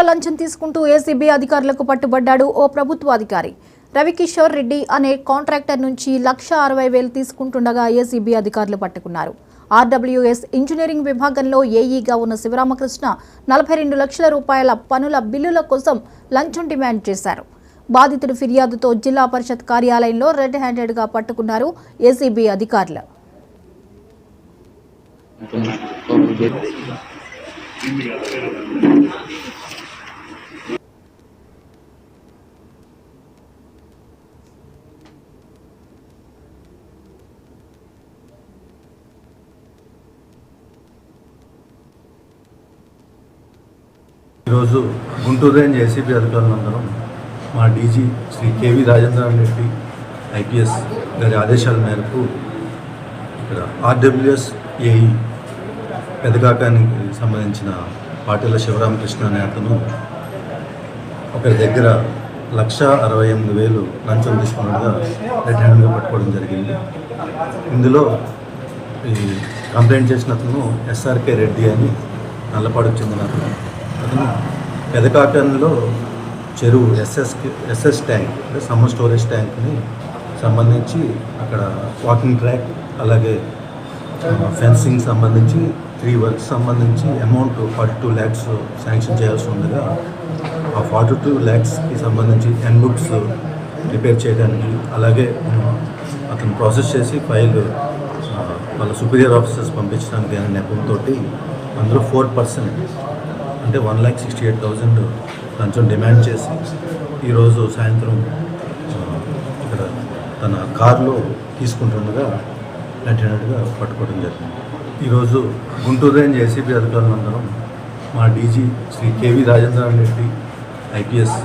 లంచం తీసుకుంటూ ఏసీబీ అధికారులకు పట్టుబడ్డాడు ఓ ప్రభుత్వ అధికారి. రవికిషోర్ రెడ్డి అనే కాంట్రాక్టర్ నుంచి 1,60,000 తీసుకుంటుండగా ఏసీబీ అధికారులు పట్టుకున్నారు. ఆర్డబ్ల్యూఎస్ ఇంజనీరింగ్ విభాగంలో ఏఈగా ఉన్న శివరామకృష్ణ 42 లక్షల రూపాయల పనుల బిల్లుల కోసం లంచం డిమాండ్ చేశారు. బాధితుడి ఫిర్యాదుతో జిల్లా పరిషత్ కార్యాలయంలో రెడ్ హ్యాండెడ్గా పట్టుకున్నారు ఏసీబీ అధికారులు. ఈరోజు గుంటూరు రేంజ్ ఏసీబీ అధికారులందరం మా DG Shri KV Rajendran Reddy IPS గారి ఆదేశాల మేరకు ఇక్కడ ఆర్డబ్ల్యూఎస్ ఏఈ పెదకాకానికి సంబంధించిన పాటిల శివరామకృష్ణ అనే అతను ఒకరి దగ్గర 1,68,000 లంచం తీసుకున్నట్టుగా రెడ్ హ్యాండ్గా పట్టుకోవడం జరిగింది. ఇందులో ఈ కంప్లైంట్ చేసిన అతను ఎస్ఆర్కే రెడ్డి అని నల్లపాడుకు చెందిన అతను పెదకాకంలో చెరువు ఎస్ఎస్ ట్యాంక్ అంటే సమ్మర్ స్టోరేజ్ ట్యాంక్ని సంబంధించి అక్కడ వాకింగ్ ట్రాక్ అలాగే ఫెన్సింగ్ సంబంధించి 3 వర్క్స్ సంబంధించి అమౌంట్ 42 lakhs శాంక్షన్ చేయాల్సి ఉండగా ఆ 42 lakhsకి సంబంధించి బుక్స్ రిపేర్ చేయడానికి అలాగే అతను ప్రాసెస్ చేసి ఫైల్ వాళ్ళ సుపీరియర్ ఆఫీసర్స్ పంపించడానికి అనే నెపంతో అందులో 4% అంటే 1,68,000 లంచం డిమాండ్ చేసి ఈరోజు సాయంత్రం ఇక్కడ తన కారులో తీసుకుంటుండగా నటినట్టుగా పట్టుకోవడం జరిగింది. ఈరోజు గుంటూరు రేంజ్ ఏసీబీ అధికారులందరం మా DG Shri KV Rajendran Reddy IPS